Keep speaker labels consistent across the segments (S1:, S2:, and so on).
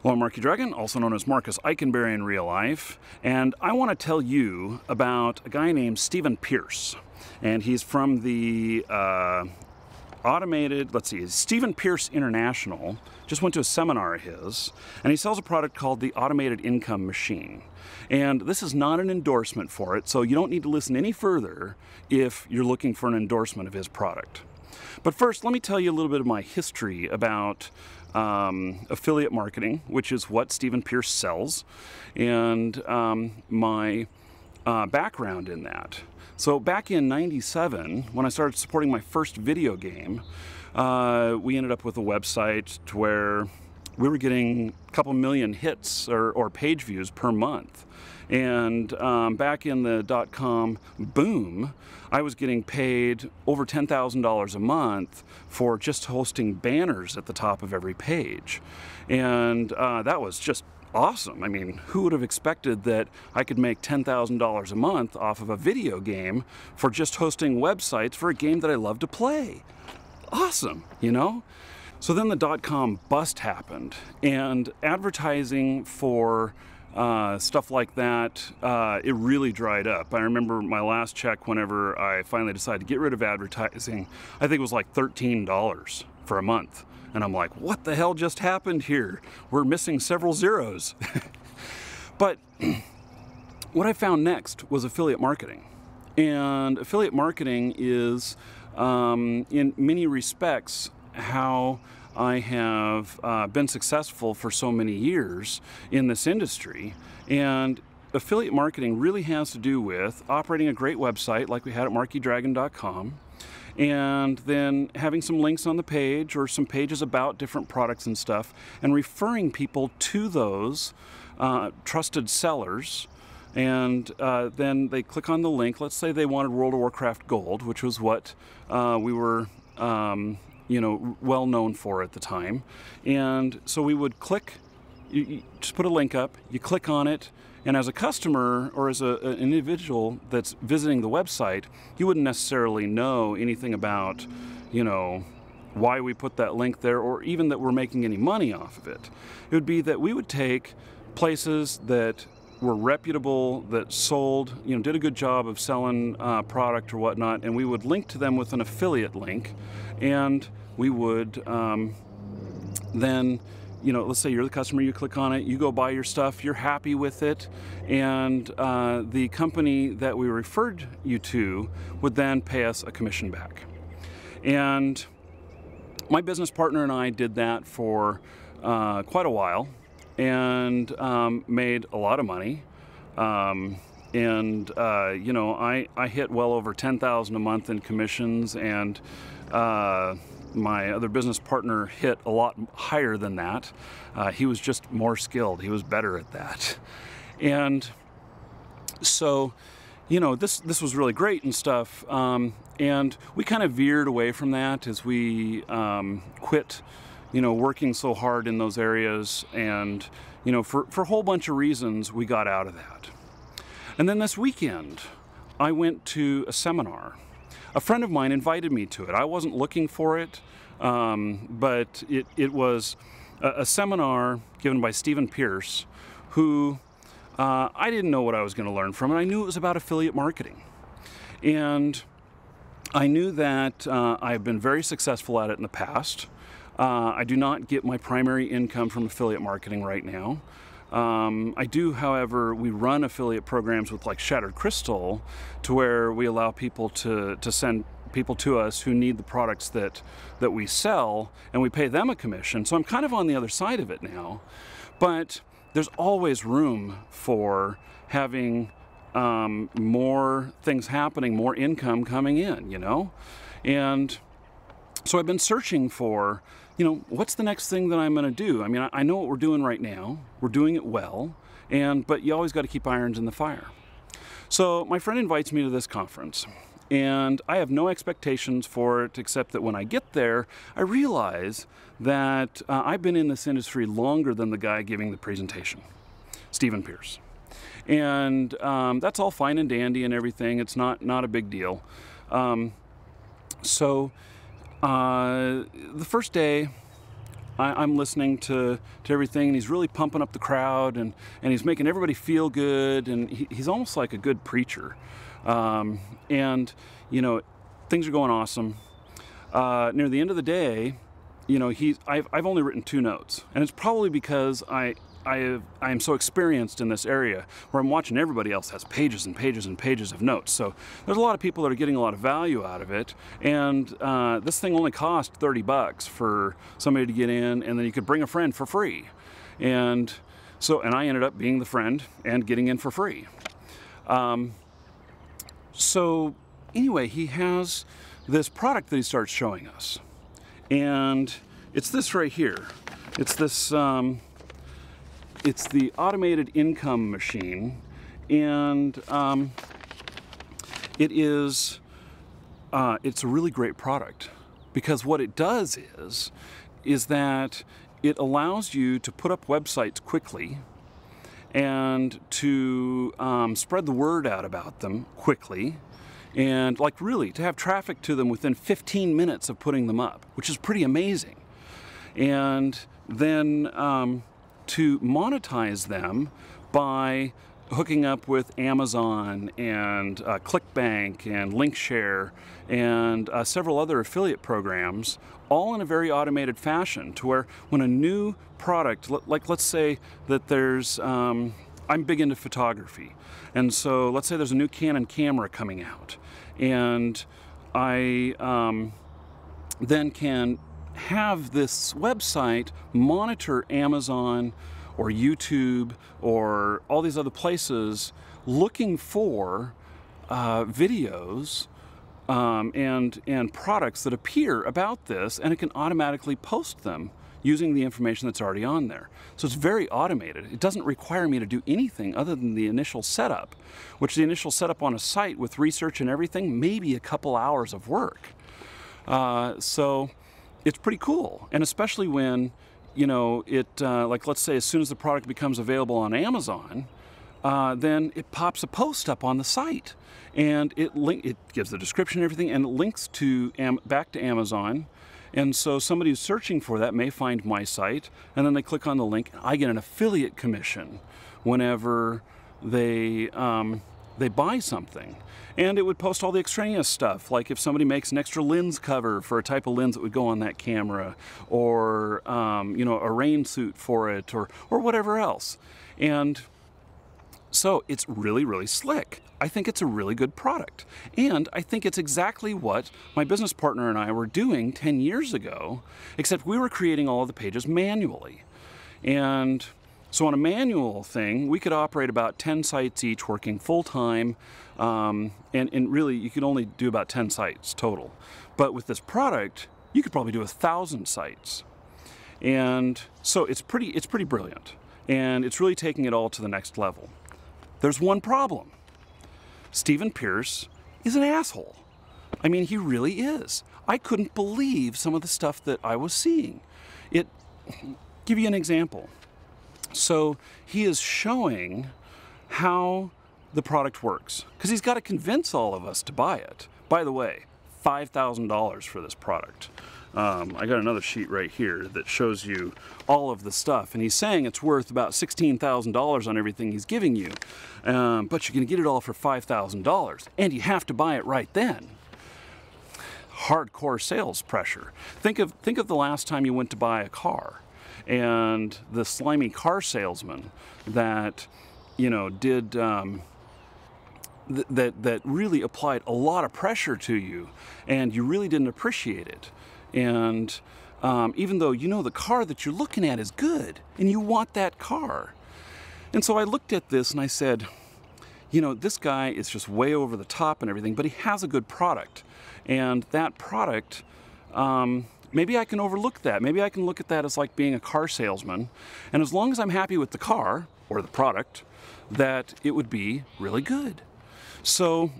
S1: Hello, I'm Marky Dragon, also known as Marcus Eikenberry in real life, and I want to tell you about a guy named Stephen Pierce, and he's from the Stephen Pierce International. Just went to a seminar of his, and he sells a product called the Automated Income Machine. And this is not an endorsement for it, so you don't need to listen any further if you're looking for an endorsement of his product. But first, let me tell you a little bit of my history about affiliate marketing, which is what Stephen Pierce sells, and my background in that. So back in '97, when I started supporting my first video game, we ended up with a website to where we were getting a couple million hits or page views per month. And back in the .com boom, I was getting paid over $10,000 a month for just hosting banners at the top of every page. And that was just awesome. I mean, who would have expected that I could make $10,000 a month off of a video game for just hosting websites for a game that I love to play? Awesome, you know? So then the .com bust happened, and advertising for stuff like that, it really dried up. I remember my last check whenever I finally decided to get rid of advertising, I think it was like $13 for a month. And I'm like, what the hell just happened here? We're missing several zeros. But what I found next was affiliate marketing. And affiliate marketing is, in many respects, how I have been successful for so many years in this industry. And affiliate marketing really has to do with operating a great website like we had at markydragon.com, and then having some links on the page or some pages about different products and stuff, and referring people to those trusted sellers. And then they click on the link. Let's say they wanted World of Warcraft Gold, which was what we were well known for at the time. And so we would click, you just put a link up, you click on it, and as a customer or as an individual that's visiting the website, you wouldn't necessarily know anything about, why we put that link there, or even that we're making any money off of it. It would be that we would take places that were reputable, that sold, did a good job of selling product or whatnot, and we would link to them with an affiliate link, and we would then, let's say you're the customer, you click on it, you go buy your stuff, you're happy with it, and the company that we referred you to would then pay us a commission back. And my business partner and I did that for quite a while, and made a lot of money. I hit well over $10,000 a month in commissions, and my other business partner hit a lot higher than that. He was just more skilled. He was better at that. And so, this was really great and stuff. And we kind of veered away from that as we quit working so hard in those areas, and for a whole bunch of reasons we got out of that. And then this weekend I went to a seminar. A friend of mine invited me to it. I wasn't looking for it, but it was a seminar given by Stephen Pierce, who I didn't know what I was going to learn from, and I knew it was about affiliate marketing. And I knew that I've been very successful at it in the past. I do not get my primary income from affiliate marketing right now. I do, however, we run affiliate programs with like Shattered Crystal, to where we allow people to send people to us who need the products that we sell, and we pay them a commission. So I'm kind of on the other side of it now. But there's always room for having more things happening, more income coming in, And so I've been searching for, what's the next thing that I'm going to do? I mean, I know what we're doing right now. We're doing it well, but you always got to keep irons in the fire. So my friend invites me to this conference, and I have no expectations for it, except that when I get there, I realize that I've been in this industry longer than the guy giving the presentation, Stephen Pierce. And that's all fine and dandy and everything. It's not a big deal. The first day, I'm listening to everything, and he's really pumping up the crowd, and he's making everybody feel good, and he's almost like a good preacher. And, you know, things are going awesome. Near the end of the day, you know, I've only written 2 notes, and it's probably because I am so experienced in this area where I'm watching everybody else has pages and pages and pages of notes. So there's a lot of people that are getting a lot of value out of it, and this thing only cost $30 for somebody to get in, and then you could bring a friend for free. And I ended up being the friend and getting in for free. So anyway, he has this product that he starts showing us, and it's this right here. It's this it's the automated income machine, and it's a really great product, because what it does is that it allows you to put up websites quickly and to spread the word out about them quickly, and like really to have traffic to them within 15 minutes of putting them up, which is pretty amazing. And then to monetize them by hooking up with Amazon and ClickBank and LinkShare and several other affiliate programs, all in a very automated fashion, to where when a new product, like let's say that there's, I'm big into photography, and so let's say there's a new Canon camera coming out, and I then can have this website monitor Amazon or YouTube or all these other places looking for videos and products that appear about this, and it can automatically post them using the information that's already on there. So it's very automated. It doesn't require me to do anything other than the initial setup, which the initial setup on a site with research and everything may be a couple hours of work. So it's pretty cool, and especially when, you know, like let's say as soon as the product becomes available on Amazon, then it pops a post up on the site, and it gives the description and everything, and it links to back to Amazon. And so somebody who's searching for that may find my site, and then they click on the link, and I get an affiliate commission whenever they buy something. And it would post all the extraneous stuff, like if somebody makes an extra lens cover for a type of lens that would go on that camera, or you know, a rain suit for it, or whatever else. And so it's really, really slick. I think it's a really good product. And I think it's exactly what my business partner and I were doing 10 years ago, except we were creating all of the pages manually. And so on a manual thing, we could operate about 10 sites each, working full-time, and really you could only do about 10 sites total. But with this product, you could probably do 1,000 sites. And so it's pretty brilliant, and it's really taking it all to the next level. There's one problem. Stephen Pierce is an asshole. I mean, he really is. I couldn't believe some of the stuff that I was seeing. Give you an example. So he is showing how the product works, because he's got to convince all of us to buy it. By the way, $5,000 for this product. I got another sheet right here that shows you all of the stuff, and he's saying it's worth about $16,000 on everything he's giving you, but you're going to get it all for $5,000, and you have to buy it right then. Hardcore sales pressure. Think of the last time you went to buy a car, and the slimy car salesman that, you know, did that really applied a lot of pressure to you, and you really didn't appreciate it. And even though you know the car that you're looking at is good, and you want that car. And so I looked at this and I said, you know, this guy is just way over the top and everything, but he has a good product. And that product, maybe I can overlook that. Maybe I can look at that as like being a car salesman. And as long as I'm happy with the car, or the product, that it would be really good. So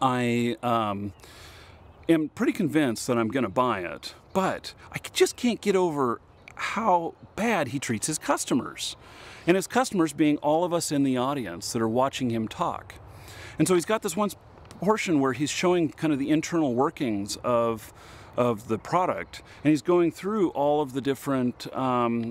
S1: I am pretty convinced that I'm going to buy it, but I just can't get over how bad he treats his customers. And his customers being all of us in the audience that are watching him talk. And so he's got this one portion where he's showing kind of the internal workings of of the product, and he's going through all of the different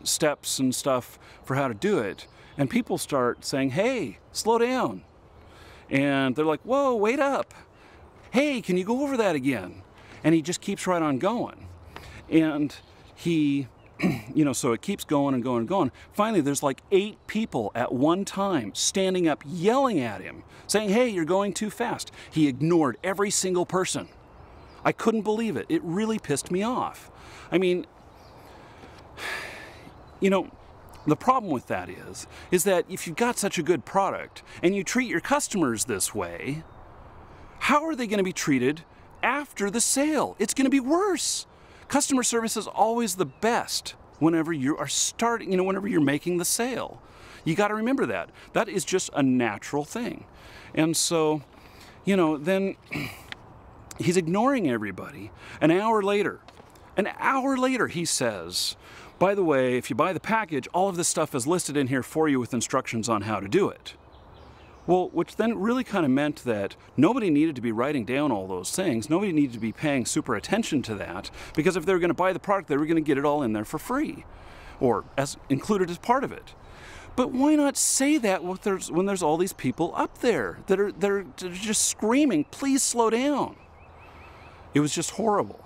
S1: steps and stuff for how to do it. And people start saying, hey, slow down. And they're like, whoa, wait up. Hey, can you go over that again? And he just keeps right on going. And he, so it keeps going and going and going. Finally, there's like 8 people at one time standing up, yelling at him, saying, hey, you're going too fast. He ignored every single person. I couldn't believe it. It really pissed me off. I mean, the problem with that is that if you've got such a good product and you treat your customers this way, how are they going to be treated after the sale? It's going to be worse. Customer service is always the best whenever you are starting, whenever you're making the sale. You got to remember that. That is just a natural thing. And so, then he's ignoring everybody. An hour later, he says, by the way, if you buy the package, all of this stuff is listed in here for you with instructions on how to do it. Well, which then really kind of meant that nobody needed to be writing down all those things. Nobody needed to be paying super attention to that, because if they were going to buy the product, they were going to get it all in there for free, or as included as part of it. But why not say that when there's all these people up there that are just screaming, please slow down? It was just horrible.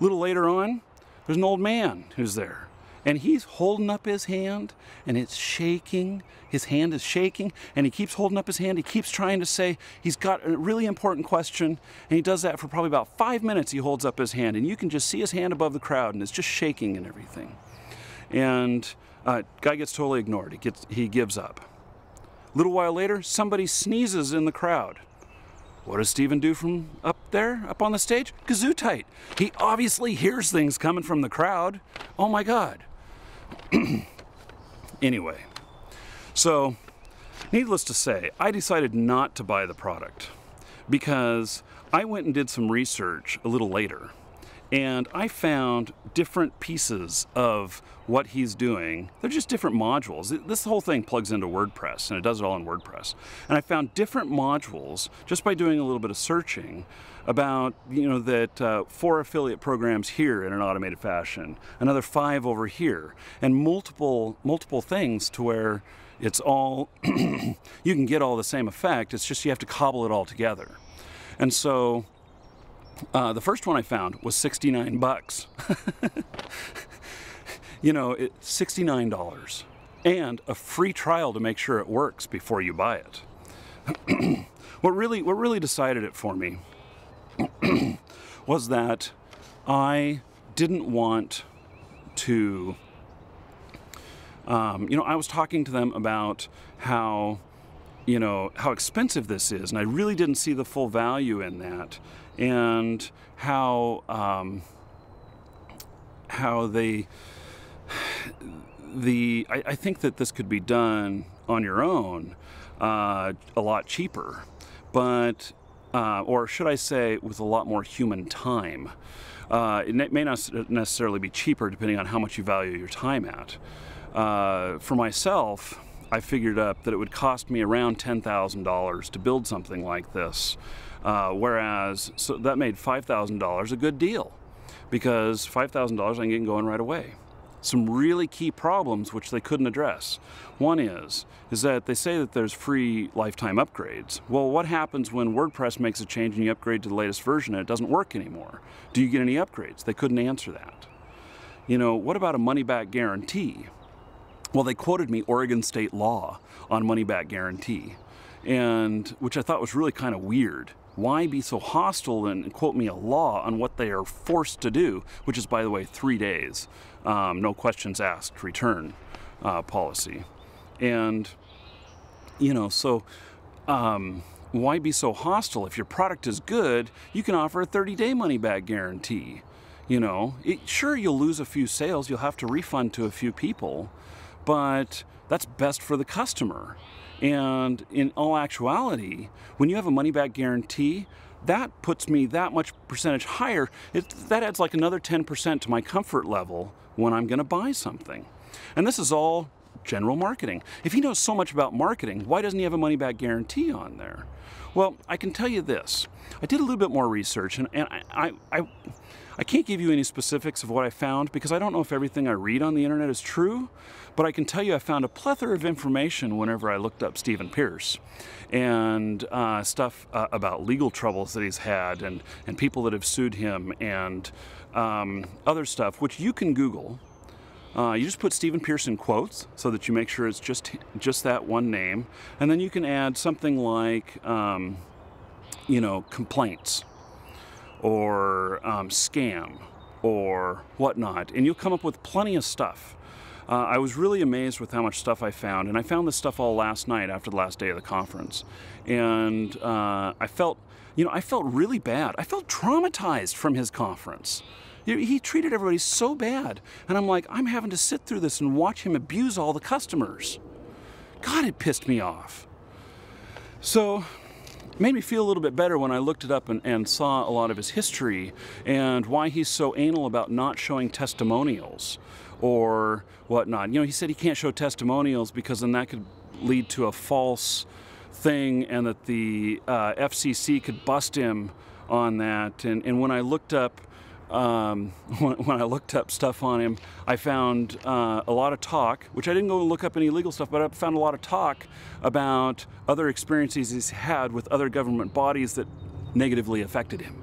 S1: A little later on, there's an old man who's there, and he's holding up his hand, and it's shaking. His hand is shaking, and he keeps holding up his hand. He keeps trying to say he's got a really important question, and he does that for probably about 5 minutes. He holds up his hand, and you can just see his hand above the crowd, and it's just shaking and everything. And guy gets totally ignored. He gives up. A little while later, somebody sneezes in the crowd. What does Steven do from up there, up on the stage? Gesundheit. He obviously hears things coming from the crowd. Oh my God. Anyway, so needless to say, I decided not to buy the product because I went and did some research a little later, and I found different pieces of what he's doing. They're just different modules. This whole thing plugs into WordPress, and it does it all in WordPress. And I found different modules just by doing a little bit of searching about, that 4 affiliate programs here in an automated fashion, another 5 over here, and multiple things to where it's all, you can get all the same effect. It's just you have to cobble it all together. And so the first one I found was $69. $69 and a free trial to make sure it works before you buy it. What really decided it for me was that I didn't want to, I was talking to them about how expensive this is, and I really didn't see the full value in that, and how I think that this could be done on your own a lot cheaper, but or should I say with a lot more human time. It may not necessarily be cheaper depending on how much you value your time at. For myself, I figured up that it would cost me around $10,000 to build something like this, whereas so that made $5,000 a good deal, because $5,000 I can get going right away. Some really key problems which they couldn't address. One is that they say that there's free lifetime upgrades. Well, what happens when WordPress makes a change and you upgrade to the latest version and it doesn't work anymore? Do you get any upgrades? They couldn't answer that. What about a money-back guarantee? Well, they quoted me Oregon state law on money-back guarantee, and which I thought was really kind of weird. Why be so hostile and quote me a law on what they are forced to do, which is, by the way, 3 days, no questions asked return policy. And, so why be so hostile? If your product is good, you can offer a 30-day money-back guarantee. Sure, you'll lose a few sales, you'll have to refund to a few people, but that's best for the customer. And in all actuality, when you have a money-back guarantee, that puts me that much percentage higher. That adds like another 10% to my comfort level when I'm going to buy something. And this is all general marketing. If he knows so much about marketing, why doesn't he have a money-back guarantee on there? Well, I can tell you this. I did a little bit more research, and I can't give you any specifics of what I found because I don't know if everything I read on the internet is true, but I can tell you I found a plethora of information whenever I looked up Stephen Pierce and stuff about legal troubles that he's had and people that have sued him and other stuff, which you can Google. You just put Stephen Pierce in quotes so that you make sure it's just that one name, and then you can add something like, you know, complaints or scam or whatnot, and you'll come up with plenty of stuff. I was really amazed with how much stuff I found, and I found this stuff all last night after the last day of the conference, and I felt really bad. I felt traumatized from his conference. He treated everybody so bad, and I'm like, I'm having to sit through this and watch him abuse all the customers. God, it pissed me off. So it made me feel a little bit better when I looked it up and saw a lot of his history and why he's so anal about not showing testimonials or whatnot. You know, he said he can't show testimonials because then that could lead to a false thing and that the FCC could bust him on that. And when I looked up when I looked up stuff on him, I found a lot of talk, which I didn't go look up any legal stuff, but I found a lot of talk about other experiences he's had with other government bodies that negatively affected him.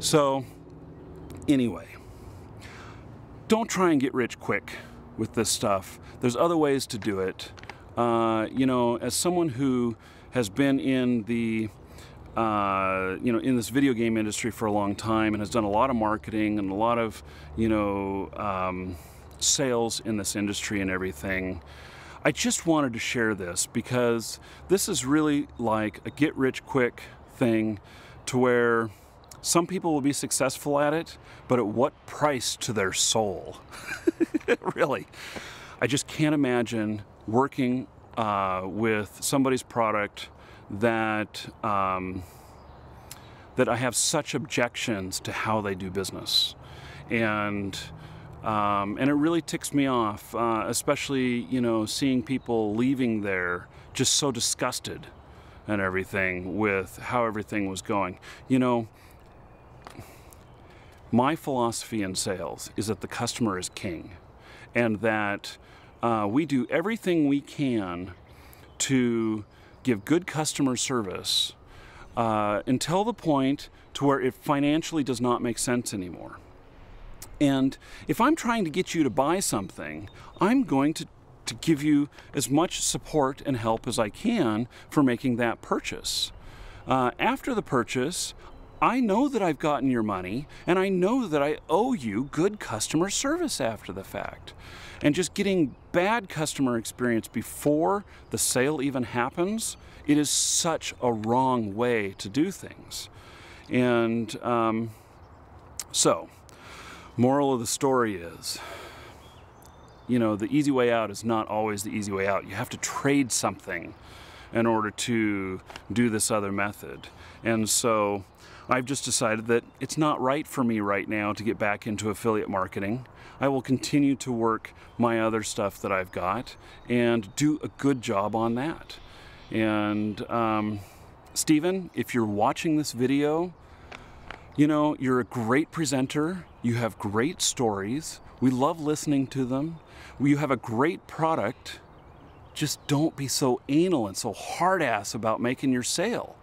S1: So anyway, don't try and get rich quick with this stuff. There's other ways to do it. You know, as someone who has been in the you know, in this video game industry for a long time and has done a lot of marketing and a lot of, you know, sales in this industry and everything, I just wanted to share this because this is really like a get-rich-quick thing to where some people will be successful at it, but at what price to their soul? Really. I just can't imagine working with somebody's product that that I have such objections to how they do business, and it really ticks me off, especially, you know, seeing people leaving there just so disgusted and everything with how everything was going. You know, my philosophy in sales is that the customer is king, and that we do everything we can to give good customer service until the point to where it financially does not make sense anymore. And if I'm trying to get you to buy something, I'm going to give you as much support and help as I can for making that purchase. After the purchase, I know that I've gotten your money, and I know that I owe you good customer service after the fact. And just getting bad customer experience before the sale even happens, it is such a wrong way to do things. And so, moral of the story is, you know, the easy way out is not always the easy way out. You have to trade something in order to do this other method. And so I've just decided that it's not right for me right now to get back into affiliate marketing. I will continue to work my other stuff that I've got and do a good job on that. And Stephen, if you're watching this video, you know, you're a great presenter. You have great stories. We love listening to them. You have a great product. Just don't be so anal and so hard-ass about making your sale.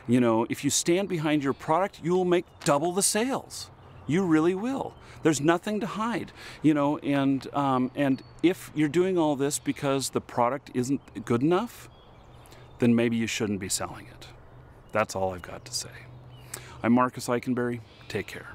S1: You know, if you stand behind your product, you'll make double the sales. You really will. There's nothing to hide, you know, and if you're doing all this because the product isn't good enough, then maybe you shouldn't be selling it. That's all I've got to say. I'm Marcus Eikenberry. Take care.